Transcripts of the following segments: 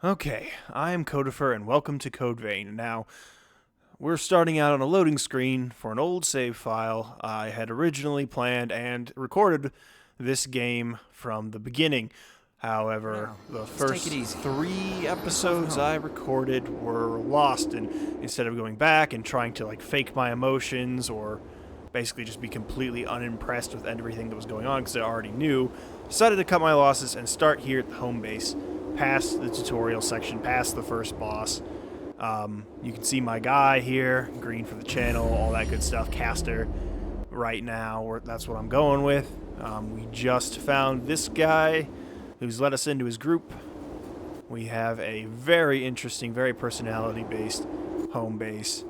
Okay, I am Codifer and welcome to Code Vein. Now, we're starting out on a loading screen for an old save file. I had originally planned and recorded this game from the beginning. However, the first 3 episodes I recorded were lost, and instead of going back and trying to fake my emotions or basically just be completely unimpressed with everything that was going on because I already knew, decided to cut my losses and start here at the home base, past the tutorial section, past the first boss. You can see my guy here, green for the channel, all that good stuff, caster right now, that's what I'm going with. We just found this guy who's let us into his group. We have a very interesting, very personality-based home base.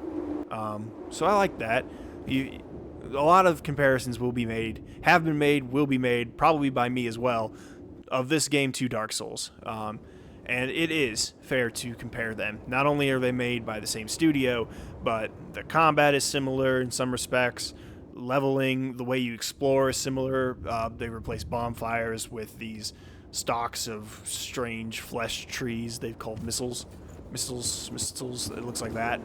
So I like that. A lot of comparisons will be made, have been made, will be made, probably by me as well, of this game to Dark Souls. And it is fair to compare them. Not only are they made by the same studio, but the combat is similar in some respects. Leveling, the way you explore is similar. They replace bonfires with these stalks of strange flesh trees they've called missiles. Missiles, it looks like that.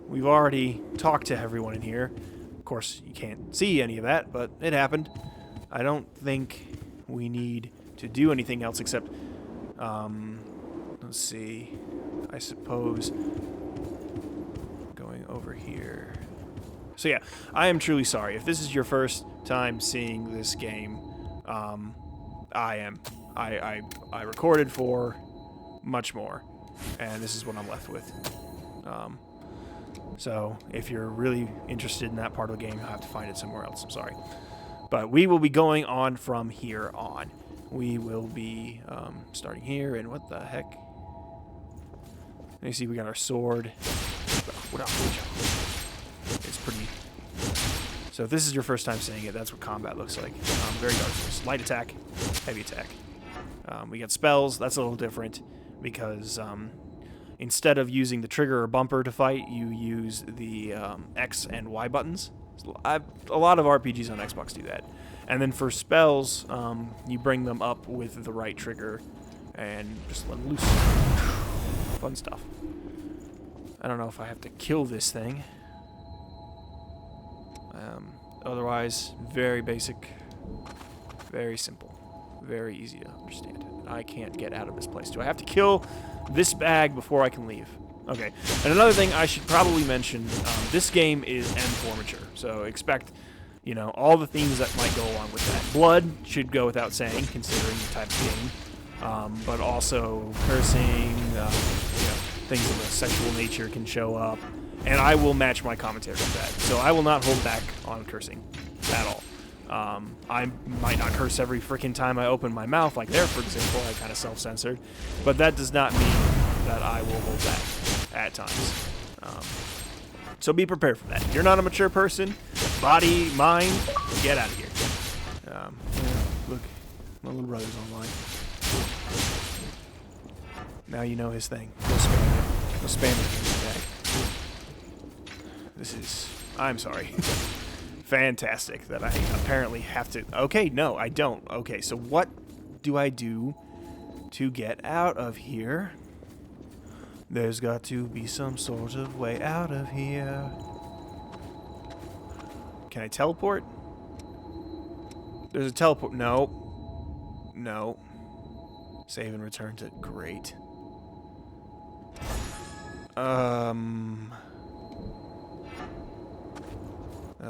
We've already talked to everyone in here. Of course, you can't see any of that, but it happened. I don't think we need to do anything else except, let's see, I suppose going over here. So yeah, I am truly sorry. If this is your first time seeing this game, I recorded for much more, and this is what I'm left with. So if you're really interested in that part of the game, you'll have to find it somewhere else. I'm sorry. But we will be going on from here on. We will be starting here, and what the heck? You see, we got our sword. It's pretty. So if this is your first time seeing it, that's what combat looks like. Very Dark Souls. Light attack, heavy attack. We got spells. That's a little different because instead of using the trigger or bumper to fight, you use the X and Y buttons. A lot of RPGs on Xbox do that. And then for spells, you bring them up with the right trigger and just let them loose. Fun stuff. I don't know if I have to kill this thing. Otherwise, very basic, very simple, very easy to understand. I can't get out of this place. Do I have to kill this bag before I can leave? Okay. And another thing I should probably mention, this game is M4 mature, so expect, all the things that might go along with that. Blood should go without saying, considering the type of game, but also cursing, things of a sexual nature can show up, and I will match my commentary with that. So I will not hold back on cursing at all. I might not curse every freaking time I open my mouth, like there, for example. I kind of self-censored, but that does not mean that I will hold back at times. So be prepared for that. If you're not a mature person, body, mind, get out of here. Look, my little brother's online. Now you know his thing. No spam. No spam back. This is... I'm sorry. Fantastic that I apparently have to... Okay, no, I don't. Okay, so what do I do to get out of here? There's got to be some sort of way out of here. Can I teleport? There's a teleport. No. No. Save and return to... Great. Those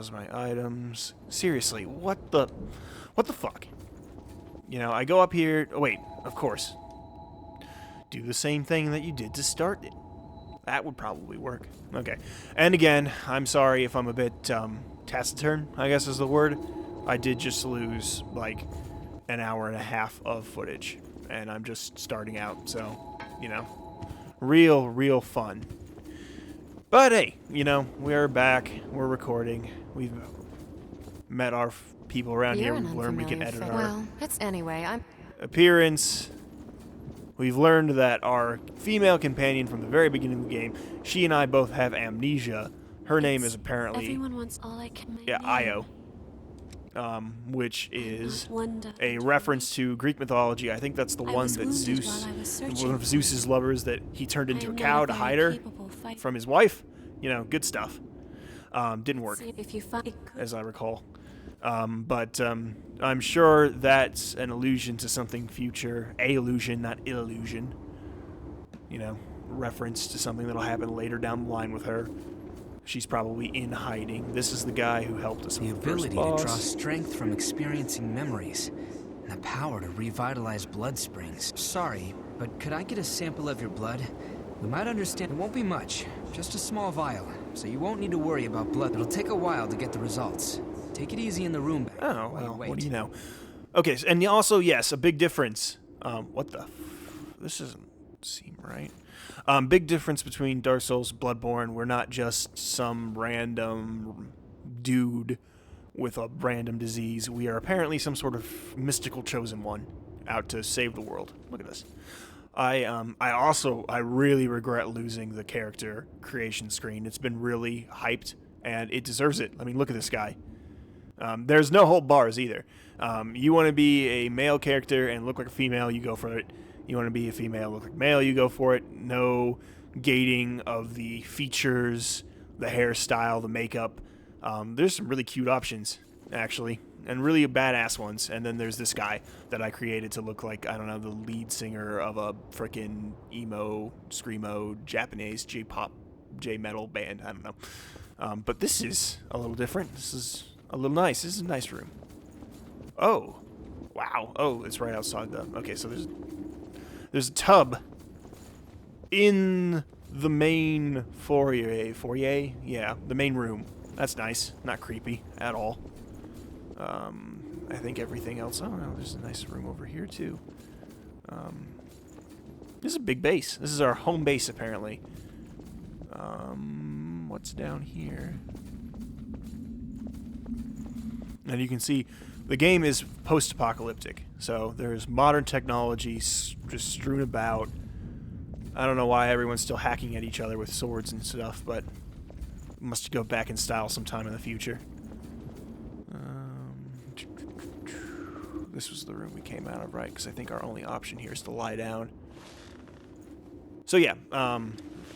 are my items. Seriously, what the fuck? I go up here. Oh, wait, of course. Do the same thing that you did to start it. That would probably work. Okay. And again, I'm sorry if I'm a bit taciturn, I guess is the word. I did just lose an hour and a half of footage, and I'm just starting out, so, real fun. But hey, we're back. We're recording. We've met our people around here. We've learned we can edit our appearance. We've learned that our female companion from the very beginning of the game, she and I both have amnesia. Her name is apparently... Everyone wants all I can. Yeah, Io. which is a reference to Greek mythology. I think that's the one that Zeus, one of Zeus's lovers, that he turned into a cow to hide her from his wife. You know, good stuff. Didn't work, as I recall. But I'm sure that's an allusion to something future. A illusion, not illusion. You know, reference to something that'll happen later down the line with her. She's probably in hiding. This is the guy who helped us with the ability first boss. to draw strength from experiencing memories, and the power to revitalize blood springs. Sorry, but could I get a sample of your blood? We might understand. It won't be much, just a small vial, so you won't need to worry about blood. It'll take a while to get the results. Take it easy in the room. Oh, well, what do you know? Okay, and also, yes, a big difference. What the? This doesn't seem right. Big difference between Dark Souls, Bloodborne. We're not just some random dude with a random disease. We are apparently some sort of mystical chosen one out to save the world. Look at this. I really regret losing the character creation screen. It's been really hyped, and it deserves it. I mean, look at this guy. There's no hold bars either. You want to be a male character and look like a female, you go for it. You want to be a female, look like male, you go for it. No gating of the features, the hairstyle, the makeup. There's some really cute options, actually, and really badass ones. And then there's this guy that I created to look like, I don't know, the lead singer of a frickin' emo, screamo, Japanese J-pop, J-metal band. I don't know. But this is a little different. This is a little nice. This is a nice room. Oh. Wow. Oh, it's right outside the... Okay, so there's a tub in the main foyer. Foyer? Yeah, the main room. That's nice. Not creepy at all. I think everything else... Oh, no, there's a nice room over here, too. This is a big base. This is our home base, apparently. What's down here? And you can see the game is post-apocalyptic. So there's modern technology just strewn about. I don't know why everyone's still hacking at each other with swords and stuff, but must go back in style sometime in the future. This was the room we came out of, right? Because I think our only option here is to lie down. So yeah,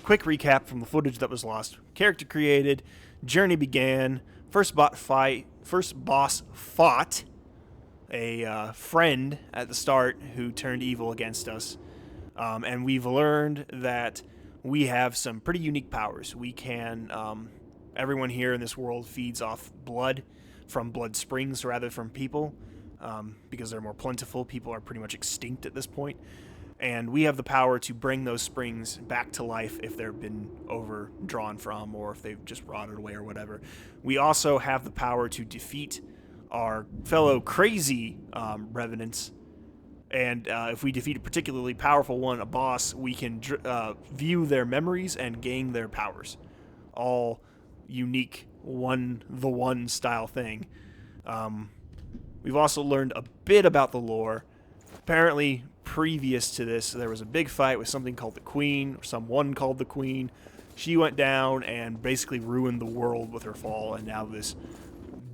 quick recap from the footage that was lost. Character created, journey began, first boss fought a friend at the start who turned evil against us. And we've learned that we have some pretty unique powers. We can, everyone here in this world feeds off blood from blood springs rather from people, because they're more plentiful. People are pretty much extinct at this point. And we have the power to bring those springs back to life if they've been overdrawn from, or if they've just rotted away or whatever. We also have the power to defeat our fellow crazy revenants. And if we defeat a particularly powerful one, a boss, we can view their memories and gain their powers. All unique, one style thing. We've also learned a bit about the lore. Apparently, previous to this, there was a big fight with something called the Queen, or someone called the Queen. She went down and basically ruined the world with her fall, and now this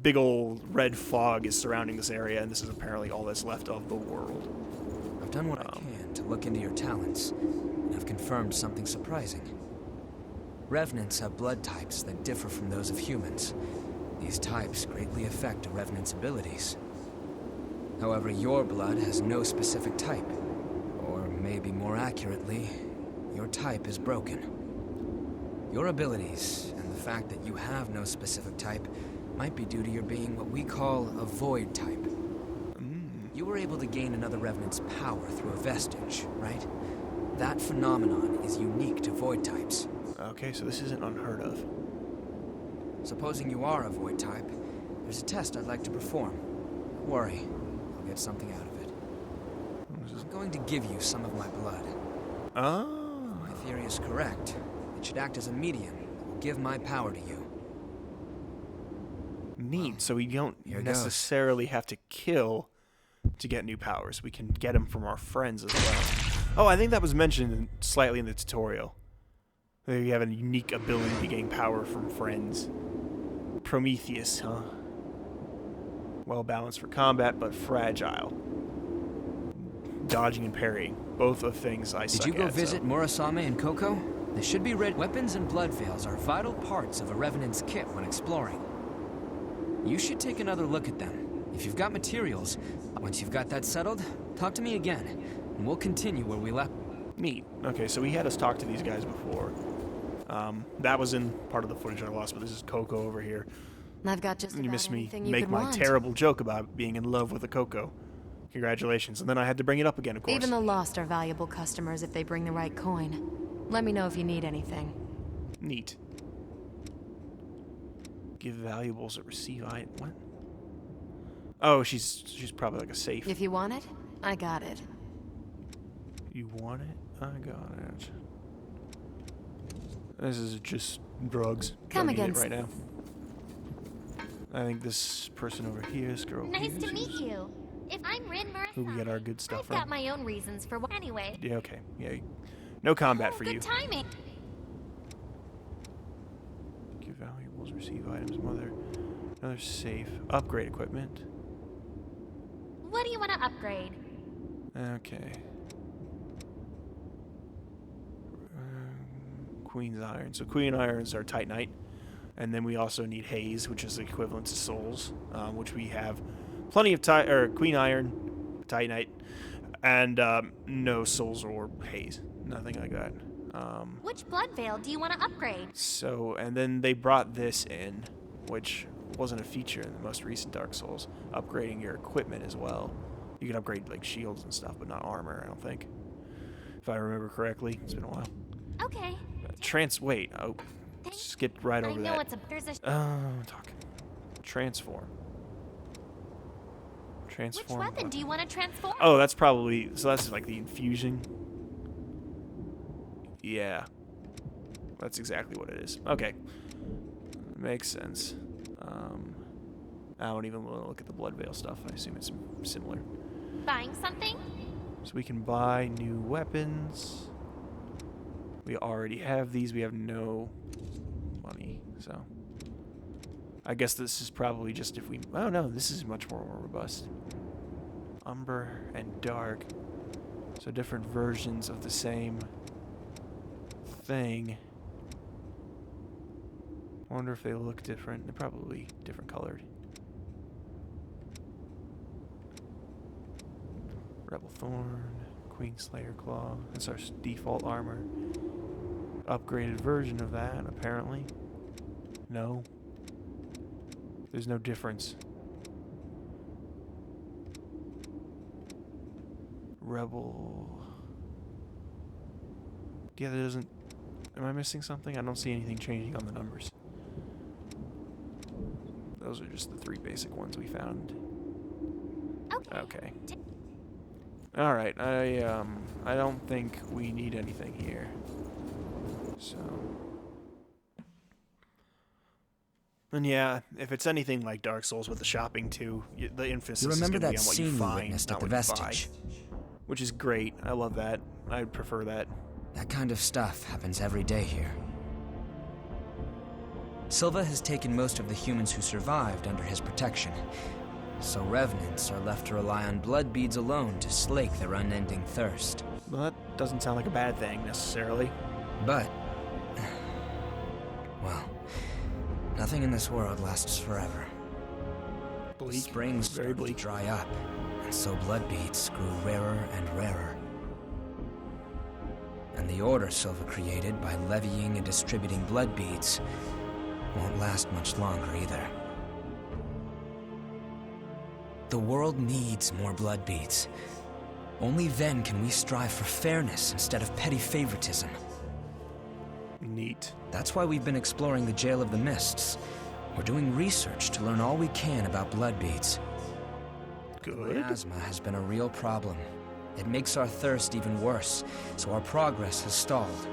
big old red fog is surrounding this area, and this is apparently all that's left of the world. I've done what I can to look into your talents, and I've confirmed something surprising. Revenants have blood types that differ from those of humans. These types greatly affect a Revenant's abilities. However, your blood has no specific type. Or maybe more accurately, your type is broken. Your abilities, and the fact that you have no specific type, might be due to your being what we call a void type. You were able to gain another Revenant's power through a vestige, right? That phenomenon is unique to void types. Okay, so this isn't unheard of. Supposing you are a void type, there's a test I'd like to perform. Don't worry, I'll get something out of it. I'm going to give you some of my blood. Oh. My theory is correct. It should act as a medium that will give my power to you. Neat, so we don't necessarily have to kill to get new powers. We can get them from our friends as well. Oh, I think that was mentioned slightly in the tutorial. You have a unique ability to gain power from friends. Prometheus, huh? Well balanced for combat, but fragile. Dodging and parrying, both of things I suck at. Did you go visit Murasame and Coco? They should be ready. Weapons and blood veils are vital parts of a Revenant's kit when exploring. You should take another look at them. If you've got materials, once you've got that settled, talk to me again, and we'll continue where we left. Neat. Okay, so he had us talk to these guys before. That was in part of the footage I lost, but this is Coco over here. I've got just You about missed me anything you make could my want. terrible joke about being in love with a Coco. Congratulations. And then I had to bring it up again, of course. Even the lost are valuable customers if they bring the right coin. Let me know if you need anything. Neat. Give valuables or receive item. What? Oh, she's probably like a safe. If you want it, I got it. You want it? I got it. This is just drugs. Come Don't need again. it right now. I think this person over here, this girl. Nice here, to meet you. If I'm Rin Who we Murasame, get our good stuff I've from. got my own reasons for anyway. Yeah, okay. Yeah. No combat for good you. timing. Give valuables, receive items, mother. Another safe. Upgrade equipment. What do you want to upgrade? Okay. Queen's Iron. So Queen Irons are Titanite. And then we also need Haze, which is the equivalent to Souls, which we have plenty of Queen Iron, Titanite, and no Souls or Haze. Nothing like that. Which blood veil do you want to upgrade? So, and then they brought this in, which wasn't a feature in the most recent Dark Souls, upgrading your equipment as well. You can upgrade like shields and stuff, but not armor, I don't think. If I remember correctly. It's been a while. Okay. Wait, oh, skipped right over I know that. there's a Talking. Transform. Which Transform. weapon do you want to transform? Oh, that's probably, so that's like the infusion. Yeah. That's exactly what it is. Okay. Makes sense. I don't even want to look at the blood veil stuff. I assume it's similar. Buying something? So we can buy new weapons. We already have these. We have no money, so I guess this is probably just if we... Oh no, this is much more robust. Umber and dark. So different versions of the same thing. I wonder if they look different. They're probably different colored. Rebel Thorn, Queen Slayer Claw. That's our default armor. Upgraded version of that, apparently. No. There's no difference. Rebel. Yeah, there doesn't... Am I missing something? I don't see anything changing on the numbers. Those are just the three basic ones we found. Okay. All right. I don't think we need anything here. So. And yeah, if it's anything like Dark Souls with the shopping too, the emphasis is going to be on what you find, witnessed not at the what you vestige? buy. Which is great. I love that. I'd prefer that. That kind of stuff happens every day here. Silva has taken most of the humans who survived under his protection, so revenants are left to rely on blood beads alone to slake their unending thirst. Well, that doesn't sound like a bad thing, necessarily. But, well, nothing in this world lasts forever. Bleak. Springs Very started to bleak. dry up, and so blood beads grew rarer and rarer. And the order Silva created by levying and distributing blood beads won't last much longer either. The world needs more blood beads. Only then can we strive for fairness instead of petty favoritism. Neat. That's why we've been exploring the Jail of the Mists. We're doing research to learn all we can about blood beads. Good. Miasma has been a real problem. It makes our thirst even worse, so our progress has stalled.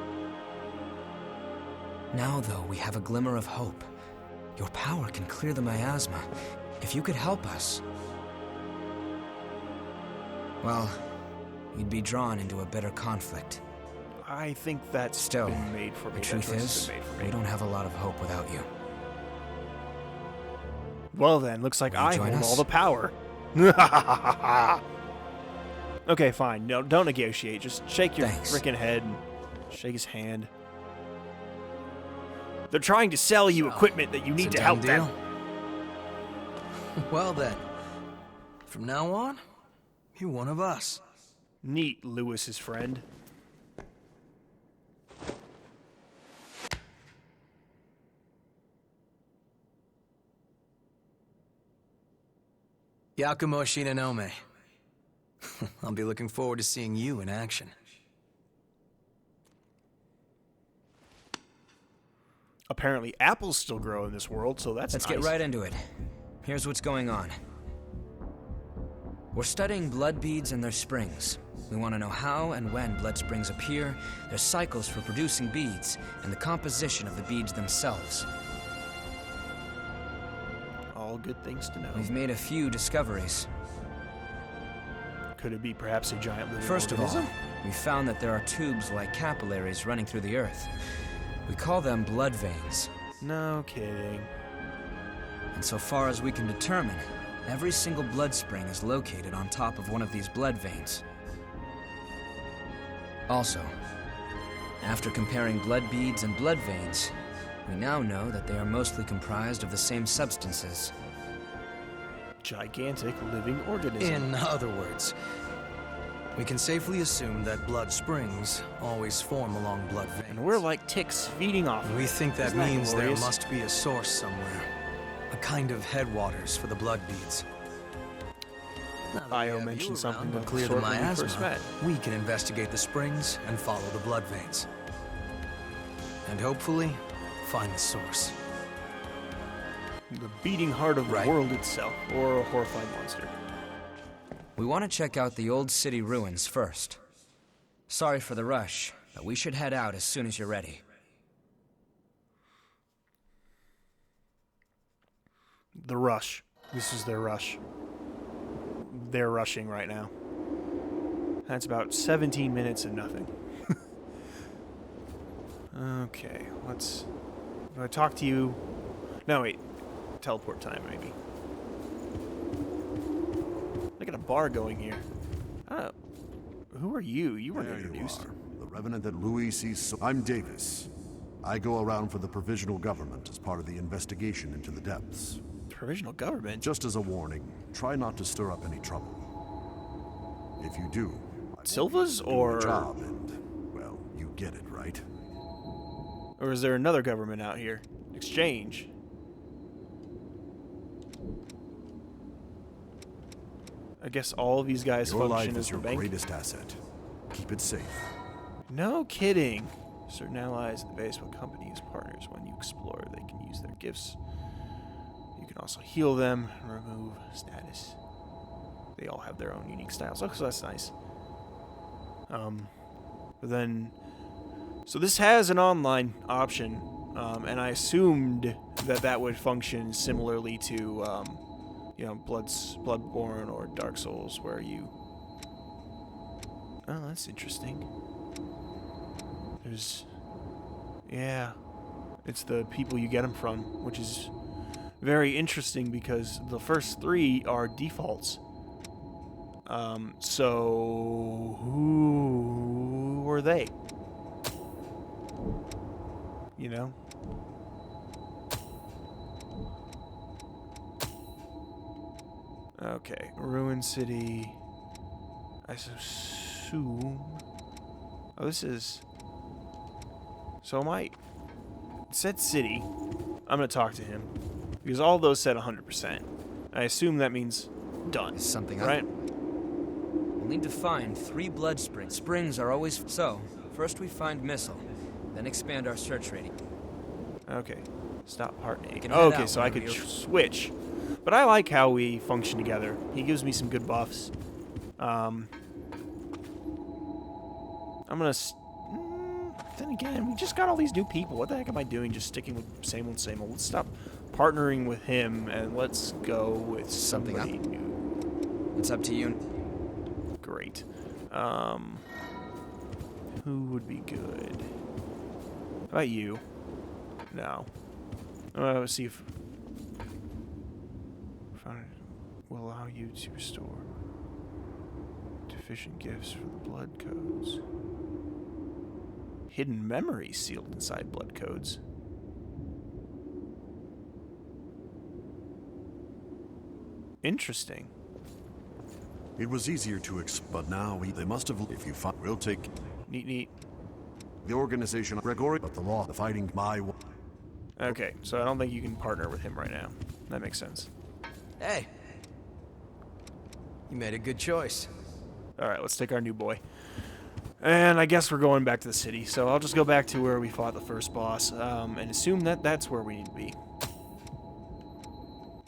Now, though, we have a glimmer of hope. Your power can clear the miasma. If you could help us, well, you'd be drawn into a bitter conflict. I think that's Still, been made for me. the That truth choice has is, been made for me. we don't have a lot of hope without you. Well then, looks like Will you I join hold us? all the power. Okay, fine. No, don't negotiate. Just shake your Thanks. frickin' head and shake his hand. They're trying to sell you equipment that you It's need a to done help deal. them. Well then, from now on, you're one of us. Neat, Lewis's friend. Yakumo Shinonome. I'll be looking forward to seeing you in action. Apparently, apples still grow in this world, so that's Let's nice. get right into it. Here's what's going on. We're studying blood beads and their springs. We want to know how and when blood springs appear, their cycles for producing beads, and the composition of the beads themselves. All good things to know. We've made a few discoveries. Could it be perhaps a giant living First of all, organism? we found that there are tubes like capillaries running through the earth. We call them blood veins. No kidding. And so far as we can determine, every single blood spring is located on top of one of these blood veins. Also, after comparing blood beads and blood veins, we now know that they are mostly comprised of the same substances. Gigantic living organism. In other words, we can safely assume that blood springs always form along blood veins. And we're like ticks feeding off. And we think that Isn't that means there glorious? must be a source somewhere. A kind of headwaters for the blood beads. Now that we Io have mentioned you something around to of the clear the sort when we miasma, first met. we can investigate the springs and follow the blood veins. And hopefully, find the source. The beating heart of the Right. world itself, or a horrifying monster. We want to check out the old city ruins first. Sorry for the rush, but we should head out as soon as you're ready. The rush. This is their rush. They're rushing right now. That's about 17 minutes and nothing. Okay, let's... Do I talk to you? No, wait. Teleport time, maybe. Look at a bar going here. Oh. Who are you? You weren't There you introduced. are, the revenant that Louis sees. I'm Davis. I go around for the provisional government as part of the investigation into the depths. Provisional government? Just as a warning, try not to stir up any trouble. If you do, Silva's do or... your job and, well, you get it, right? Or is there another government out here? Exchange. I guess all of these guys Your life function as is the your bank. greatest asset. Keep it safe. No kidding. Certain allies at the base will accompany as partners. When you explore, they can use their gifts. You can also heal them and remove status. They all have their own unique styles. Oh, so that's nice. But then... So this has an online option, and I assumed that that would function similarly to, you know, Bloodborne or Dark Souls, where you... Oh, that's interesting. There's... Yeah. It's the people you get them from, which is very interesting because the first three are defaults. So... Who were they? You know? Okay, Ruin City. I assume... Oh, this is... So am I... It said city. I'm gonna talk to him. Because all those said 100%. I assume that means done. Is something up? right? We'll need to find 3 blood springs. Springs are always... So, first we find Missile, then expand our search radius. Okay. Stop partnering. can head Okay, out so I whenever could you're- switch. But I like how we function together. He gives me some good buffs. I'm gonna... Then again, we just got all these new people. What the heck am I doing just sticking with same old, same old? Let's stop partnering with him and let's go with Something up? somebody new. It's up to you. Great. Who would be good? How about you? No. Let's see if... you to restore deficient gifts for the blood codes. Hidden memories sealed inside blood codes. Interesting. It was easier to but now they must have. If you find, we'll take Neat. the organization, Gregory, but the law, the fighting, my. Okay, so I don't think you can partner with him right now. That makes sense. Hey. You made a good choice. Alright, let's take our new boy. And I guess we're going back to the city, so I'll just go back to where we fought the first boss, and assume that that's where we need to be.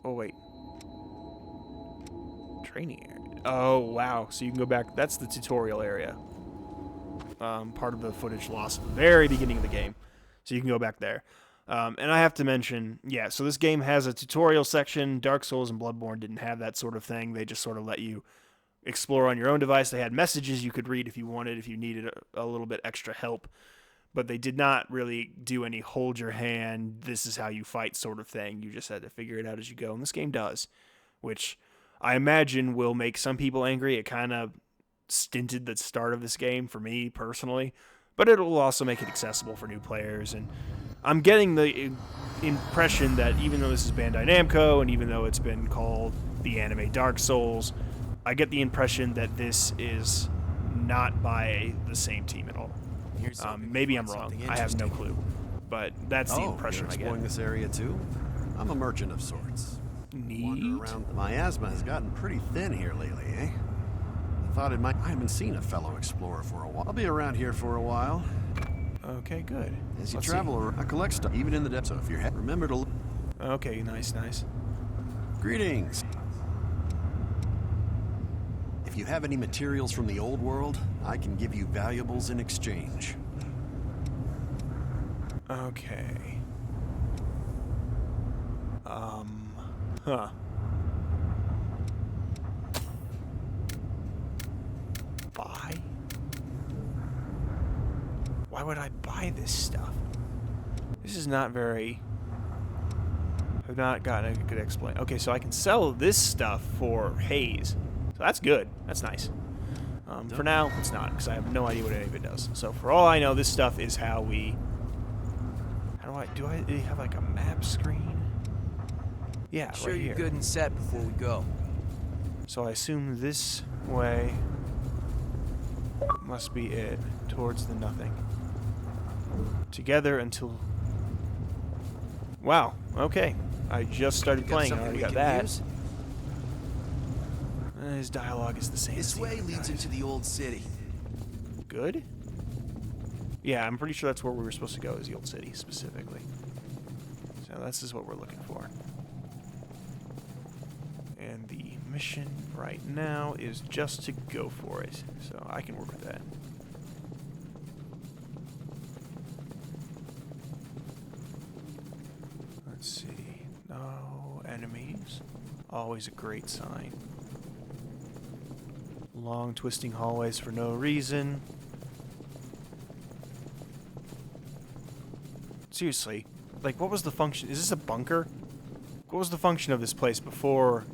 Oh, wait. Training area. Oh, wow. So you can go back. That's the tutorial area. Part of the footage lost at the very beginning of the game. So you can go back there. And I have to mention, yeah, so this game has a tutorial section. Dark Souls and Bloodborne didn't have that sort of thing. They just sort of let you explore on your own device. They had messages you could read if you wanted, if you needed a little bit extra help. But they did not really do any hold your hand, this is how you fight sort of thing. You just had to figure it out as you go. And this game does, which I imagine will make some people angry. It kind of stinted the start of this game for me personally, but it will also make it accessible for new players. And I'm getting the impression that even though this is Bandai Namco and even though it's been called the anime Dark Souls, I get the impression that this is not by the same team at all. Maybe I'm wrong. I have no clue, but that's the impression I get. Exploring this area too? I'm a merchant of sorts. Neat. Wander around. My asthma has gotten pretty thin here lately, eh? I thought it might. I haven't seen a fellow explorer for a while. I'll be around here for a while. Okay, good. As you Let's travel, I collect stuff, even in the depths. So if you're remember to. Okay, nice. Greetings. If you have any materials from the old world, I can give you valuables in exchange. Okay. Buy? Why would I buy this stuff? This is not very... I've not gotten a good explanation. Okay, so I can sell this stuff for haze. So that's good. That's nice. For now, it's not, because I have no idea what any of it does. So for all I know, this stuff is how we... Do I have like a map screen? Yeah, Sure right you're here. good and set before we go. So I assume this way must be it, towards the nothing. Together until... Wow, okay. I just started playing, I already got that. Use? His dialogue is the same. This way leads into the old city. Good? Yeah, I'm pretty sure that's where we were supposed to go, is the old city, specifically. So this is what we're looking for. And the mission right now is just to go for it. So I can work with that. Let's see. No enemies. Always a great sign. Long twisting hallways for no reason. Seriously, like, what was the function? Is this a bunker? What was the function of this place before?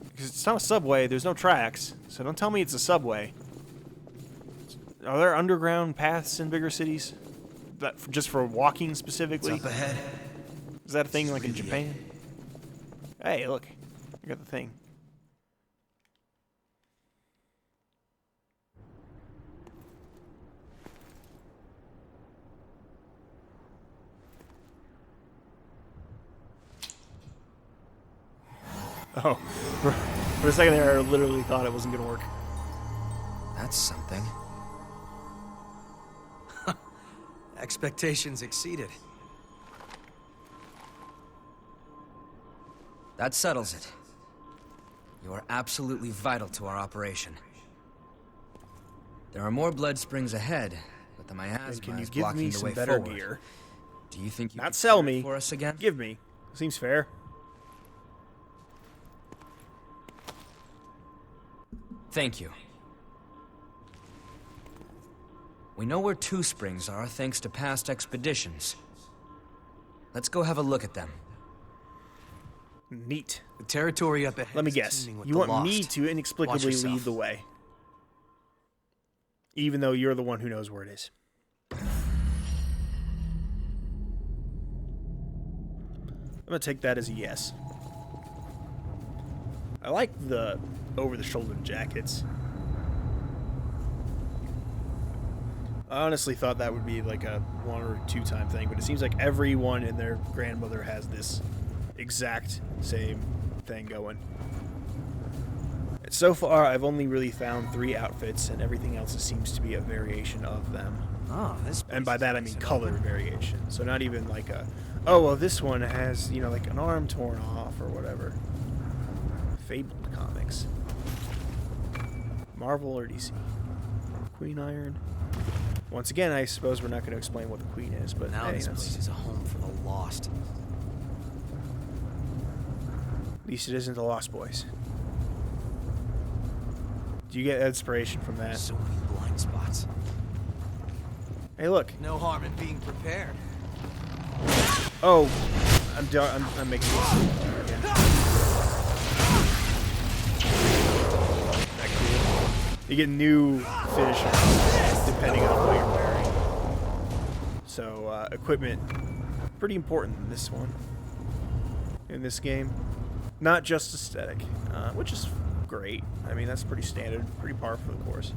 Because it's not a subway, there's no tracks, so don't tell me it's a subway. Are there underground paths in bigger cities? That just for walking specifically? It's up ahead. Is that a thing like in Japan? Hey, look, I got the thing. Oh, for a second there, I literally thought it wasn't going to work. That's something. Expectations exceeded. That settles it. You are absolutely vital to our operation. There are more blood springs ahead, but the miasma Can you is give blocking me the some way better forward. gear? Do you think you Not could sell clear it me. for us again? Give me. Seems fair. Thank you. We know where two springs are thanks to past expeditions. Let's go have a look at them. Neat. The territory up ahead. Let me is guess. teeming with You the want me lost. to Watch inexplicably yourself. lead the way. Even though you're the one who knows where it is. I'm going to take that as a yes. I like the over-the-shoulder jackets. I honestly thought that would be like a 1 or 2 time thing, but it seems like everyone and their grandmother has this exact same thing going. So far, I've only really found 3 outfits, and everything else seems to be a variation of them. Oh, this. And by that I mean place is color open. variation. So not even like a, oh, well, this one has, you know, like an arm torn off or whatever. Fabled comics. Marvel or DC? Queen Iron. Once again, I suppose we're not going to explain what the Queen is, but Now hey, this that's- place is a home for the lost. at least it isn't the Lost Boys. Do you get inspiration from that? So many blind spots. Hey, look. No harm in being prepared. Oh, I'm making this again. That cool. You get new finishers depending on what you're wearing. So equipment, pretty important in this one. In this game, not just aesthetic, which is great. I mean, that's pretty standard, pretty par for the course.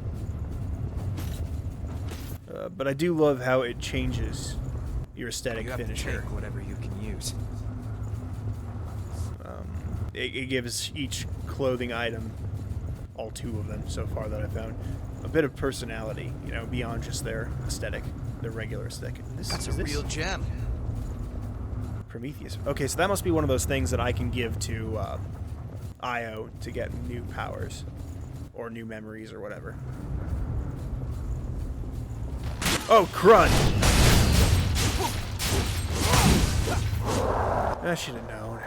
But I do love how it changes your aesthetic You have to finisher. take whatever you can use. It gives each clothing item, all 2 of them so far that I've found, a bit of personality, you know, beyond just their aesthetic, their regular aesthetic. That's Is a real gem. Prometheus. Okay, so that must be one of those things that I can give to Io to get new powers or new memories or whatever. Oh, crud! I should have known.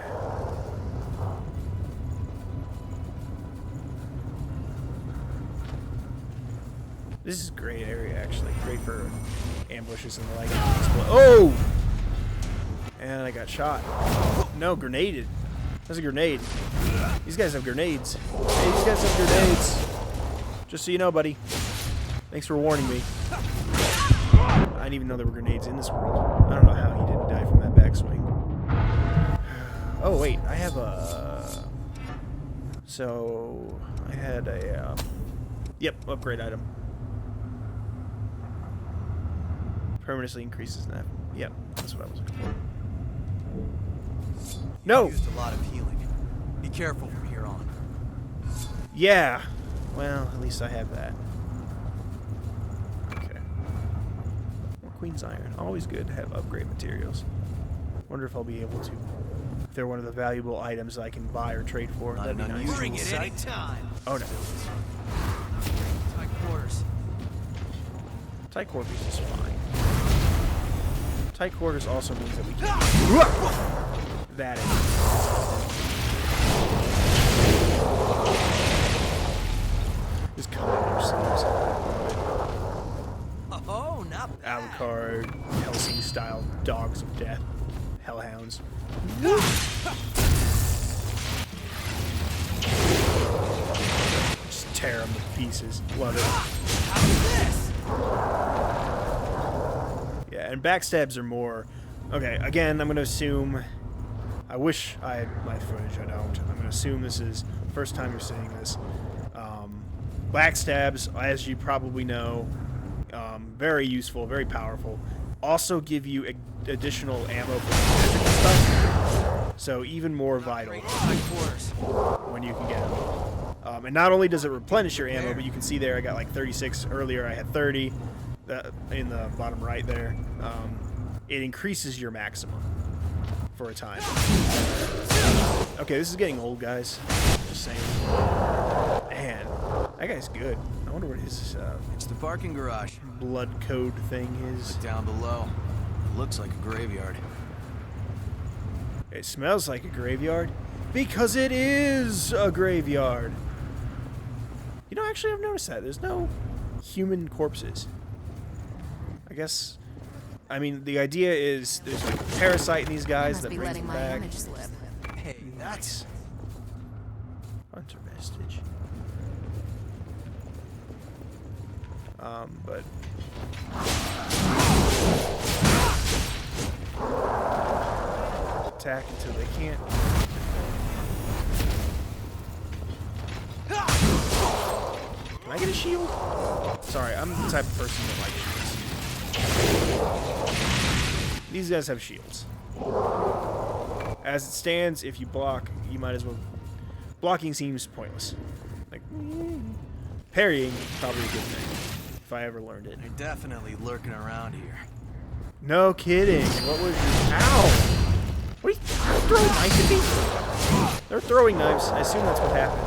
This is a great area, actually. Great for ambushes and the like. Oh! And I got shot. No, grenaded. That's a grenade. These guys have grenades. Hey, these guys have grenades. Just so you know, buddy. Thanks for warning me. I didn't even know there were grenades in this world. I don't know how he didn't die from that backswing. Oh, wait. I have a... So... I had a... Yep, upgrade item. Permanently increases that. Yep, that's what I was looking for. No! Used a lot of healing. Be careful from here on. Yeah. Well, at least I have that. Okay. More Queen's Iron. Always good to have upgrade materials. Wonder if I'll be able to. If they're one of the valuable items I can buy or trade for. Not That'd be an nice. unusual Bring it sight. Anytime. Oh no. Tight quarters. Tight quarters is fine. Tight quarters also means that we can. That is. Just commander sleeves. Oh, not bad. Alucard, Helsing style dogs of death. Hellhounds. Just tear them to pieces. Love it. Yeah, and backstabs are more... Okay, again, I'm going to assume... I wish I had my footage, I don't. I'm going to assume this is the first time you're seeing this. Backstabs, as you probably know, very useful, very powerful. Also give you additional ammo for magic and stuff. So even more vital when you can get them. And not only does it replenish your ammo, but you can see there I got like 36 earlier. I had 30 in the bottom right there. It increases your maximum for a time. Okay, this is getting old, guys. Just saying. Man, that guy's good. I wonder what his It's the parking garage. blood code thing is. Look down below. It looks like a graveyard. It smells like a graveyard because it is a graveyard. You know, actually, I've noticed that there's no human corpses. I guess. I mean, the idea is there's like a parasite in these guys Must that be brings letting them my back. image slip. Hey, that's... Hunter vestige. But... attack until they can't. Can I get a shield? Sorry, I'm the type of person that likes shields. These guys have shields. As it stands, if you block, you might as well... Blocking seems pointless. Like, parrying is probably a good thing, if I ever learned it. They're definitely lurking around here. No kidding. What was your... Ow! What are you throwing knives at me? They're throwing knives. I assume that's what happened.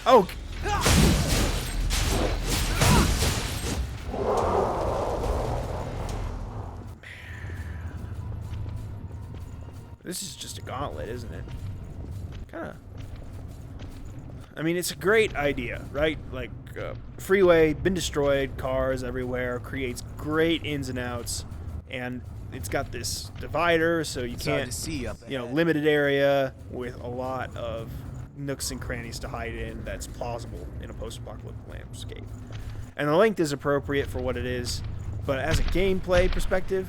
Oh! This is just a gauntlet, isn't it? Kinda... I mean, it's a great idea, right? Like, freeway, been destroyed, cars everywhere, creates great ins and outs, and it's got this divider, so you can't, limited area with a lot of nooks and crannies to hide in that's plausible in a post-apocalyptic landscape. And the length is appropriate for what it is, but as a gameplay perspective,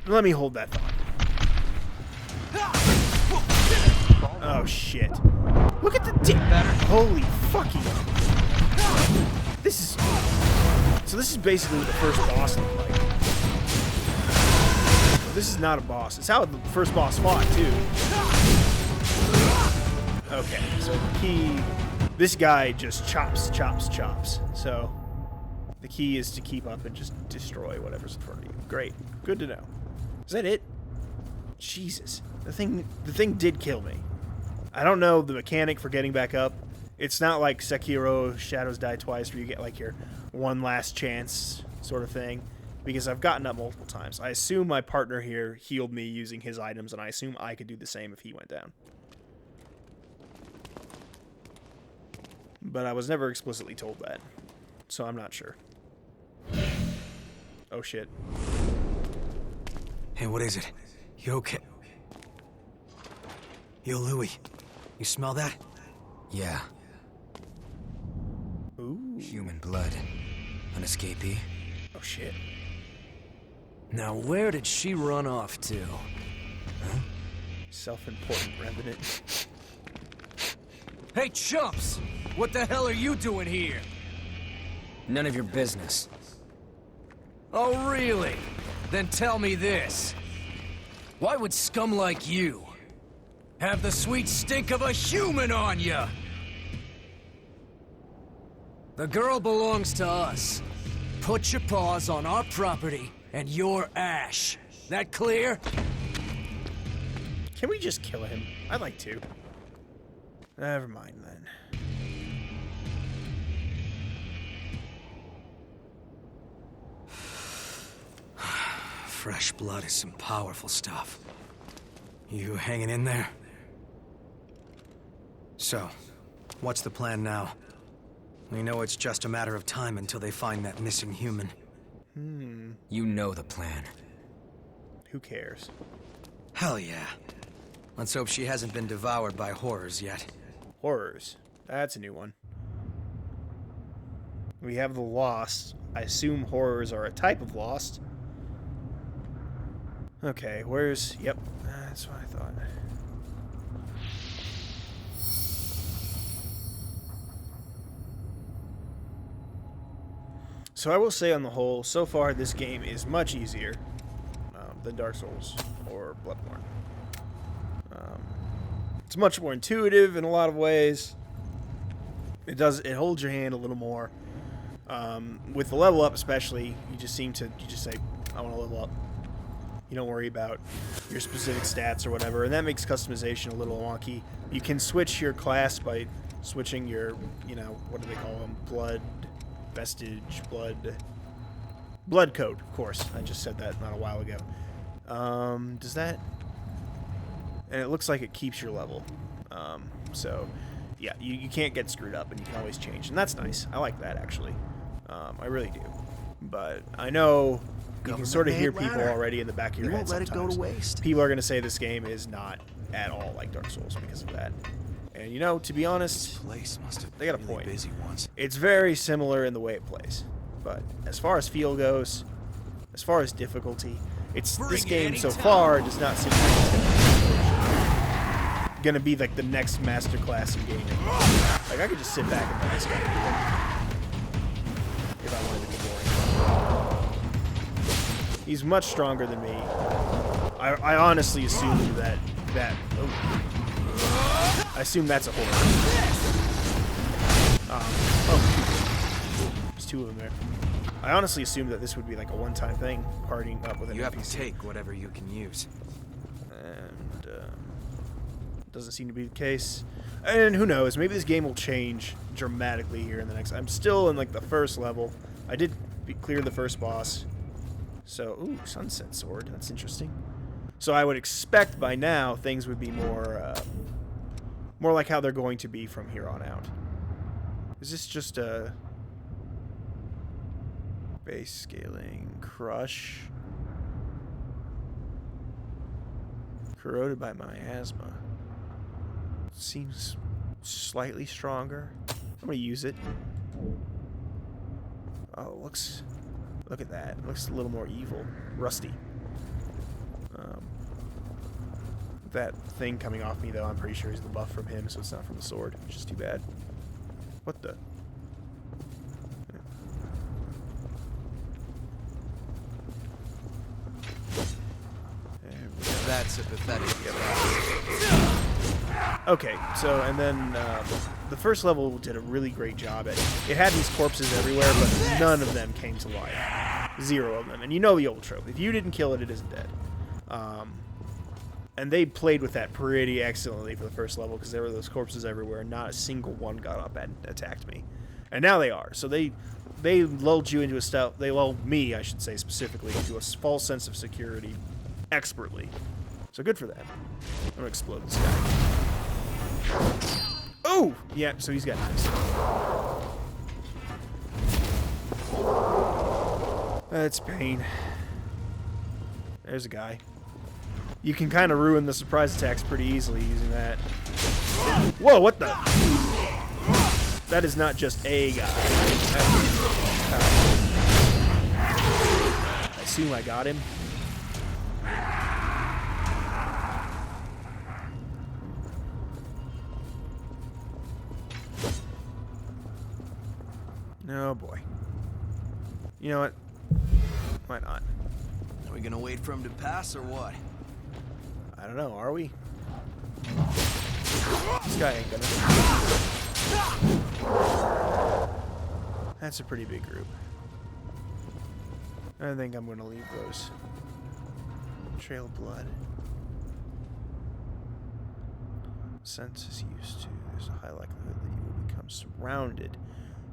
let me hold that thought. Oh shit. Look at the holy fucking... This is... So this is basically what the first boss looked like. This is not a boss. It's how the first boss fought, too. Okay, so the key... This guy just chops. So the key is to keep up and just destroy whatever's in front of you. Great. Good to know. Is that it? Jesus. The thing did kill me. I don't know the mechanic for getting back up. It's not like Sekiro Shadows Die Twice where you get like your one last chance sort of thing, because I've gotten up multiple times. I assume my partner here healed me using his items, and I assume I could do the same if he went down. But I was never explicitly told that, so I'm not sure. Oh shit. Hey, what is it? You okay? Yo, Louis. You smell that? Yeah. Ooh. Human blood. An escapee. Oh shit. Now where did she run off to? Huh? Self-important revenant. Hey, chumps! What the hell are you doing here? None of your business. Oh, really? Then tell me this. Why would scum like you have the sweet stink of a human on ya? The girl belongs to us. Put your paws on our property and your ash. That clear? Can we just kill him? I'd like to. Never mind then. Fresh blood is some powerful stuff. You hanging in there? So, what's the plan now? We know it's just a matter of time until they find that missing human. You know the plan. Who cares? Hell yeah. Let's hope she hasn't been devoured by horrors yet. Horrors. That's a new one. We have the Lost. I assume horrors are a type of Lost. Okay, where's... Yep, that's what I thought. So I will say on the whole, so far this game is much easier than Dark Souls or Bloodborne. It's much more intuitive in a lot of ways. It holds your hand a little more. With the level up especially, you just say, I want to level up. You don't worry about your specific stats or whatever, and that makes customization a little wonky. You can switch your class by switching your, what do they call them? Blood vestige, blood code, of course. I just said that not a while ago. Does that? And it looks like it keeps your level. So, yeah, you can't get screwed up, and you can always change, and that's nice. I like that, actually. I really do. But I know You can sort of hear people ladder. already in the back of your You head won't let it go sometimes. to waste. People are going to say this game is not at all like Dark Souls because of that. And you know, to be honest, Place must have they got a been really point. busy once. It's very similar in the way it plays. But as far as feel goes, as far as difficulty, this game so far does not seem like it's gonna be like the next masterclass in gaming. Like, I could just sit back and play this game if I wanted to be boring. He's much stronger than me. I honestly assumed that I assume that's a horror. There's two of them there. I honestly assumed that this would be like a one-time thing, partying up with an You have NPC. to take whatever you can use. And doesn't seem to be the case. And who knows? Maybe this game will change dramatically here in the next. I'm still in like the first level. I did clear the first boss. So, ooh, sunset sword. That's interesting. So I would expect by now things would be more like how they're going to be from here on out. Is this just a base scaling crush? Corroded by miasma. Seems slightly stronger. I'm gonna use it. Oh, look at that. It looks a little more evil. Rusty. That thing coming off me, though, I'm pretty sure is the buff from him, so it's not from the sword, which is too bad. What the? That's a pathetic. Okay, so, and then the first level did a really great job at it. It had these corpses everywhere, but none of them came to life. 0 of them. And you know the old trope. If you didn't kill it, it isn't dead. And they played with that pretty excellently for the first level because there were those corpses everywhere and not a single one got up and attacked me. And now they are. So they lulled you into a stealth. They lulled me, I should say specifically, into a false sense of security expertly. So good for them. I'm going to explode this guy. Oh! Yeah, so he's got knives. That's pain. There's a guy. You can kind of ruin the surprise attacks pretty easily using that. Whoa, what the? That is not just a guy. I assume I got him. Oh boy. You know what? Why not? Are we gonna wait for him to pass or what? I don't know, are we? This guy ain't gonna. That's a pretty big group. I think I'm gonna leave those. Trail of blood. Sense is used to. There's a high likelihood that you will become surrounded.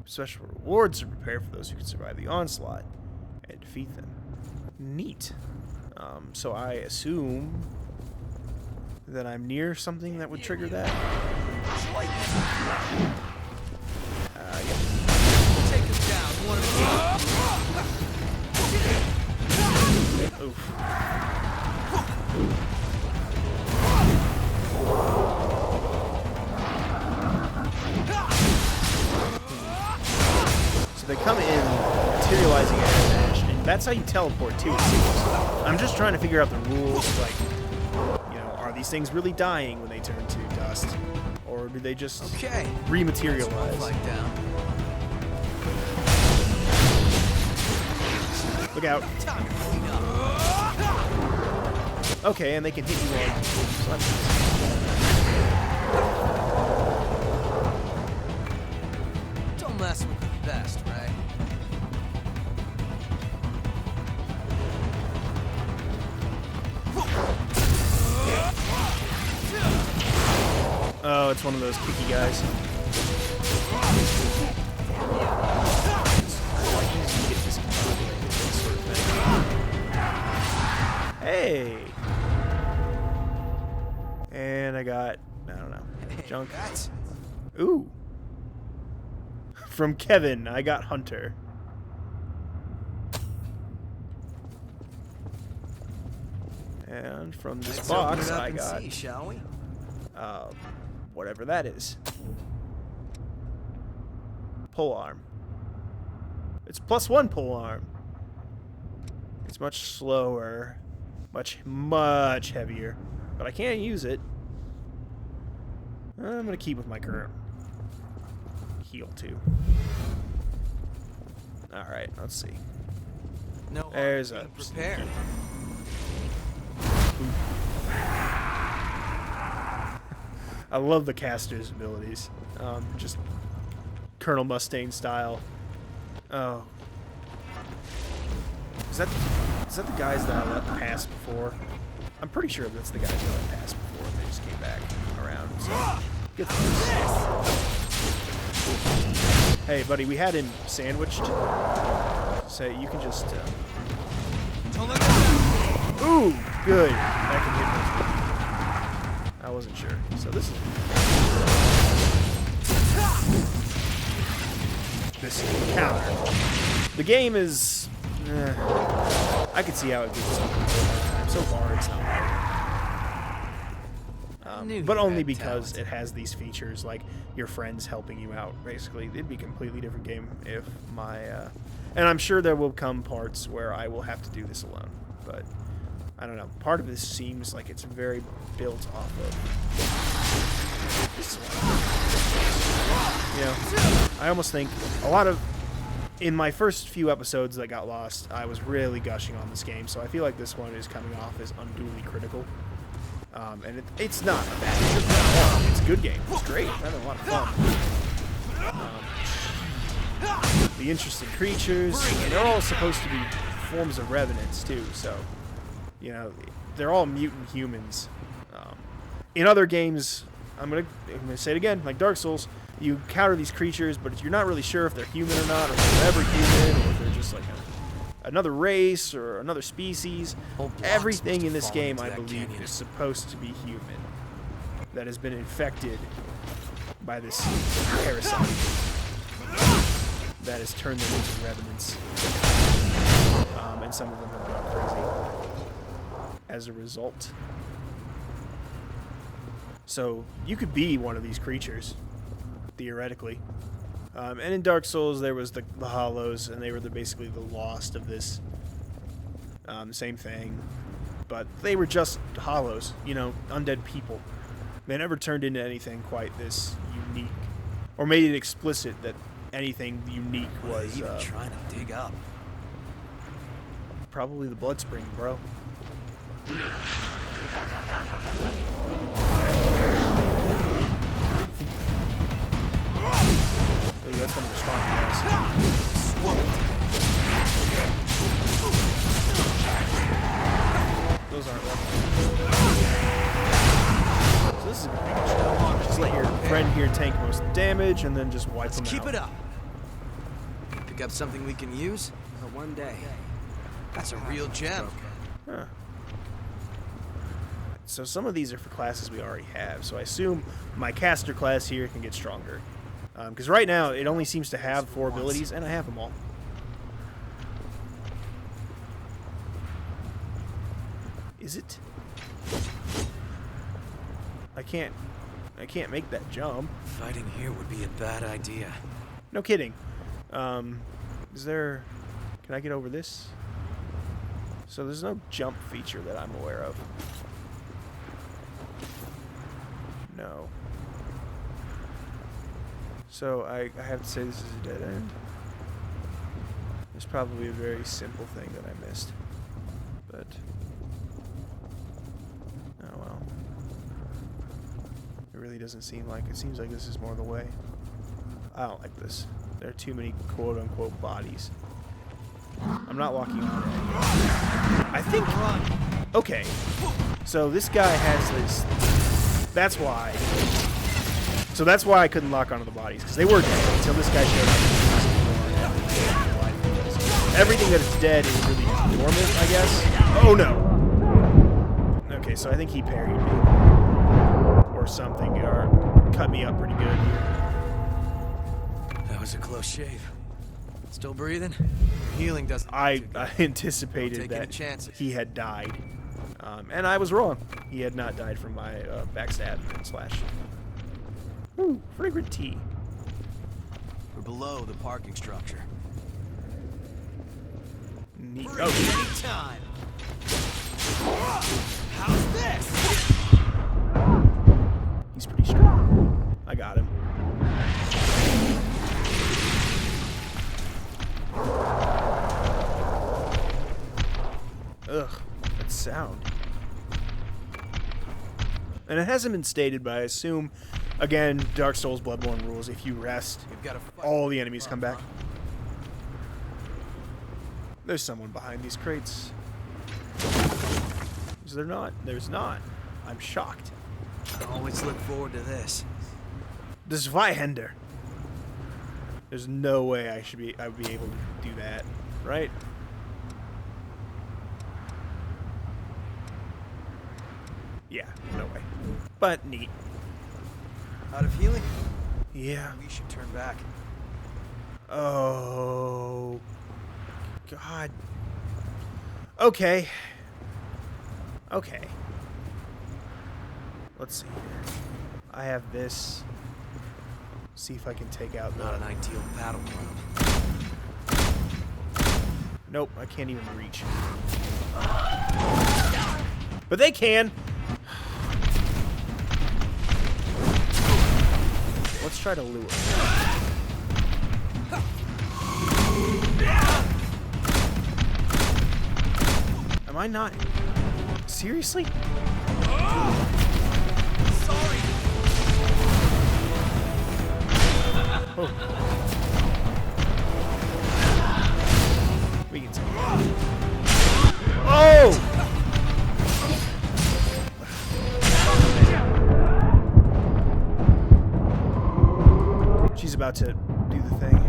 Special rewards are prepared for those who can survive the onslaught and defeat them. Neat. So I assume that I'm near something that would trigger that. Yeah. Take him down. One of Oof. So they come in materializing at an edge, and that's how you teleport too, it seems. I'm just trying to figure out the rules, like, you know, are these things really dying when they turn to dust? Or do they just rematerialize? down. Look out. Time to clean up. Okay, and they can hit you on. So that's nice. Don't mess with the best, right? Oh, it's one of those kicky guys. Hey! And I got, I don't know, junk. Ooh. From Kevin, I got Hunter. And from this Let's open box, it up I and got see, shall we? whatever that is. Pole arm. It's +1 pole arm. It's much slower, much heavier, but I can't use it. I'm gonna keep with my current heal too. All right, let's see. No, There's a prepared. I love the caster's abilities. Just Colonel Mustang style. Oh. Is that the guys that I let pass before? I'm pretty sure that's the guys that I let pass before. They just came back around. So, good for this. Hey, buddy, we had him sandwiched. So you can just... Ooh, good. That can hit me. I wasn't sure. So this counter. The game is... I could see how it gets something. So far, it's not hard. But only because it has these features, like your friends helping you out, basically. It'd be a completely different game if my... and I'm sure there will come parts where I will have to do this alone. But, I don't know. Part of this seems like it's very built off of... You know, I almost think a lot of... In my first few episodes that got lost, I was really gushing on this game, so I feel like this one is coming off as unduly critical. And it's not a bad game. It's a good game. It's great. I'm having a lot of fun. The interesting creatures, and they're all supposed to be forms of revenants, too, so, you know, they're all mutant humans. In other games, I'm gonna say it again, like Dark Souls, you counter these creatures, but you're not really sure if they're human or not, or if they're ever human, or if they're just like another race or another species. Everything in this game, I believe, is supposed to be human that has been infected by this parasite that has turned them into revenants. And some of them have gone crazy as a result. So you could be one of these creatures, theoretically. And in Dark Souls, there was the Hollows, and they were basically the lost of this. Same thing. But they were just Hollows, you know, undead people. They never turned into anything quite this unique, or made it explicit that anything unique was... even trying to dig up. Probably the Bloodspring, bro. Ooh, that's one of the strong guys. Those aren't weapons. So this is a good thing. Just let your friend here tank most of the damage, and then just wipe them out. Keep it up. Pick up something we can use for one day. That's a real gem. Huh. So some of these are for classes we already have. So I assume my caster class here can get stronger. Because right now, it only seems to have 4 abilities, and I have them all. Is it? I can't make that jump. Fighting here would be a bad idea. No kidding. Is there... Can I get over this? So there's no jump feature that I'm aware of. No. So I have to say this is a dead end. There's probably a very simple thing that I missed. But... oh well. It really doesn't seem like it. Seems like this is more the way. I don't like this. There are too many quote-unquote bodies. I'm not walking on it. I think... okay. So this guy has this... That's why. So that's why I couldn't lock onto the bodies, because they were dead until this guy showed up. Everything that is dead is really dormant, I guess. Oh no! Okay, so I think he parried me. Or something, or cut me up pretty good. That was a close shave. Still breathing? Healing doesn't... I anticipated that chances. he had died. And I was wrong. He had not died from my backstab slash. Ooh, fragrant tea. We're below the parking structure. Neat. Break Oh, time. How's this? he's pretty strong. I got him. Ugh, that sound. And it hasn't been stated, but I assume, again, Dark Souls Bloodborne rules, if you rest, You've got to fight. all the enemies come back. There's someone behind these crates. Is there not? There's not. I'm shocked. I always look forward to this. The Zweihänder. There's no way I would be able to do that, right? Yeah, no way. But neat. Out of healing? Yeah. We should turn back. Oh, God. Okay. Okay. Let's see here. I have this. See if I can take out Not an the... ideal battleground. Nope, I can't even reach. But they can. Let's try to lure. Am I not? Seriously? Sorry. Oh. We can take it. Oh! She's about to do the thing.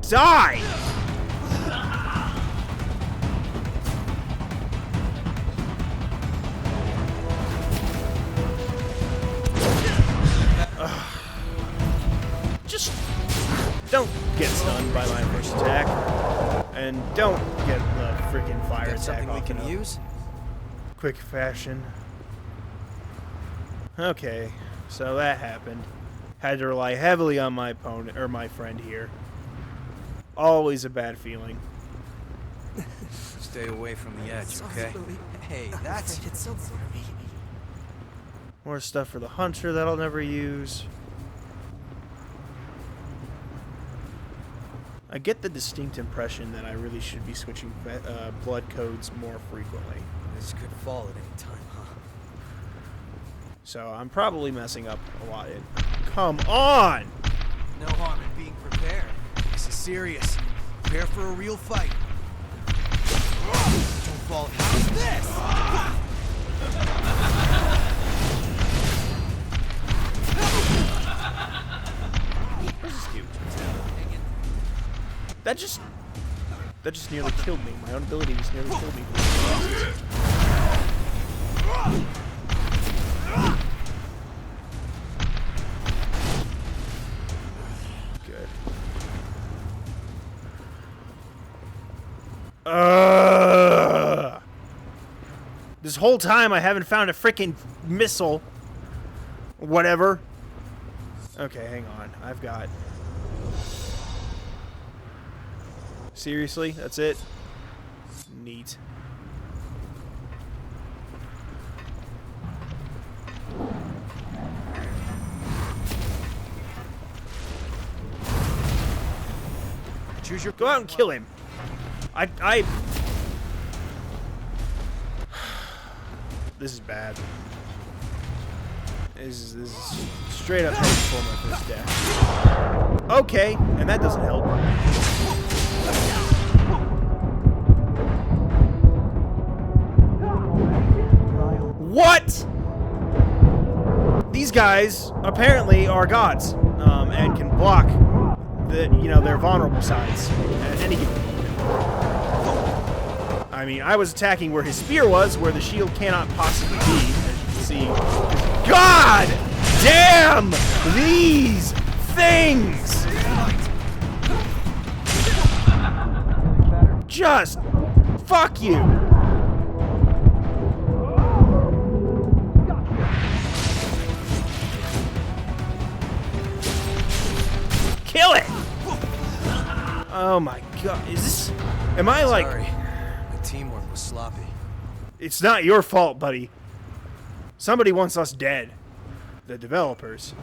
Die! Just don't get stunned by my first attack, and don't get the freaking fire Got attack something we off can in a use? quick fashion. Okay, so that happened. Had to rely heavily on my opponent or my friend here. Always a bad feeling. Stay away from the edge, okay? Hey, that's... It's so blurry. More stuff for the hunter that I'll never use. I get the distinct impression that I really should be switching blood codes more frequently. This could fall at any time, huh? So I'm probably messing up a lot. Come on! No harm in being prepared. This is serious. Prepare for a real fight. Don't fall. How's this? Where's this dude? That just nearly killed me. My own ability just nearly killed me. Good. This whole time I haven't found a freaking missile. Whatever. Okay, hang on. I've got... Seriously? That's it? Neat. Choose your... Go out and kill him. This is bad. This is straight up for my first death. Okay, and that doesn't help. What? These guys apparently are gods, and can block their vulnerable sides at any given moment. I mean, I was attacking where his spear was, where the shield cannot possibly be, as you can see. God damn these things! Just fuck you! Kill it! Oh my god, is this... Am I like... Sorry, my teamwork was sloppy. It's not your fault, buddy. Somebody wants us dead. The developers.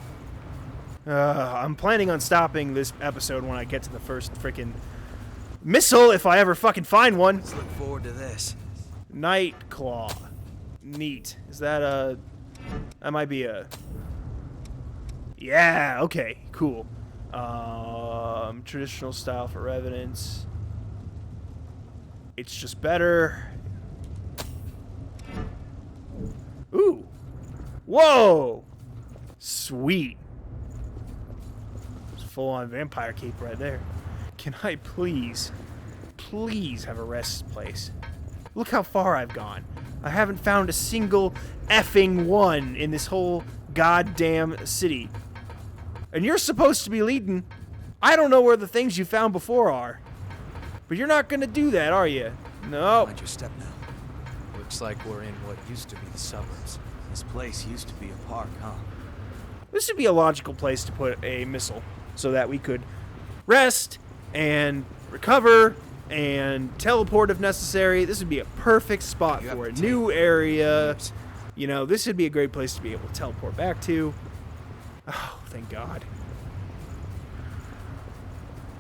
I'm planning on stopping this episode when I get to the first freaking missile, if I ever fucking find one. Let's look forward to this. Nightclaw. Neat. Is that a... That might be a... Yeah, okay, cool. Traditional style for evidence. It's just better. Ooh. Whoa! Sweet. Full-on vampire cape right there. Can I please have a rest place? Look how far I've gone. I haven't found a single effing one in this whole goddamn city. And you're supposed to be leading. I don't know where the things you found before are. But you're not gonna do that, are you? No. Mind your step now. Looks like we're in what used to be the suburbs. This place used to be a park, huh? This would be a logical place to put a missile so that we could rest and recover and teleport if necessary. This would be a perfect spot for a new area. You know, this would be a great place to be able to teleport back to. Oh, thank God.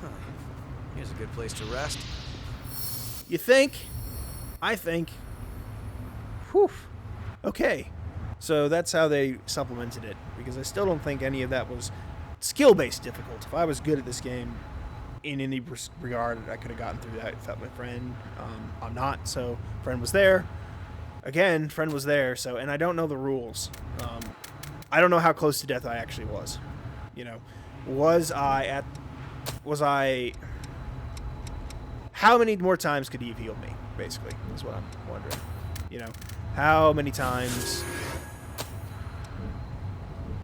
Huh. Here's a good place to rest. You think? I think. Whew. Okay. So that's how they supplemented it, because I still don't think any of that was skill-based difficult. If I was good at this game in any regard, I could have gotten through that without my friend. I'm not, so friend was there. Again, friend was there, so, and I don't know the rules. I don't know how close to death I actually was. You know, how many more times could he have healed me, basically, is what I'm wondering. You know, how many times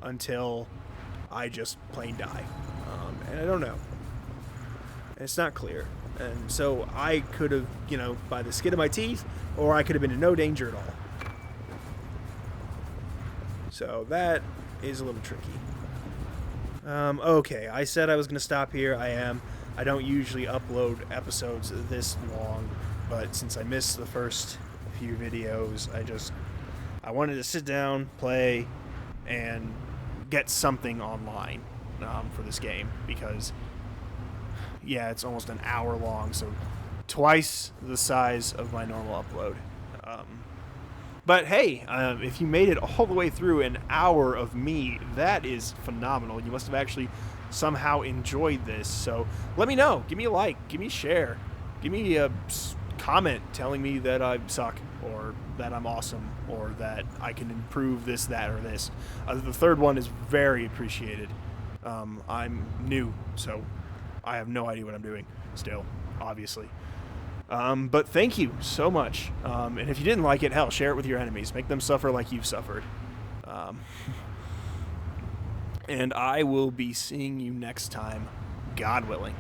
until I just plain die. And I don't know. And it's not clear. And so I could have, you know, by the skin of my teeth, or I could have been in no danger at all. So that is a little tricky. Okay, I said I was going to stop here. I am. I don't usually upload episodes this long, but since I missed the first few videos, I wanted to sit down, play, and get something online for this game, because yeah, it's almost an hour long, so twice the size of my normal upload. But hey, if you made it all the way through an hour of me, that is phenomenal. You must have actually somehow enjoyed this. So let me know. Give me a like. Give me a share. Give me a comment telling me that I suck, or that I'm awesome, or that I can improve this, that, or this. The third one is very appreciated. I'm new, so I have no idea what I'm doing still, obviously. But thank you so much. And if you didn't like it, hell, share it with your enemies. Make them suffer like you've suffered. And I will be seeing you next time, God willing.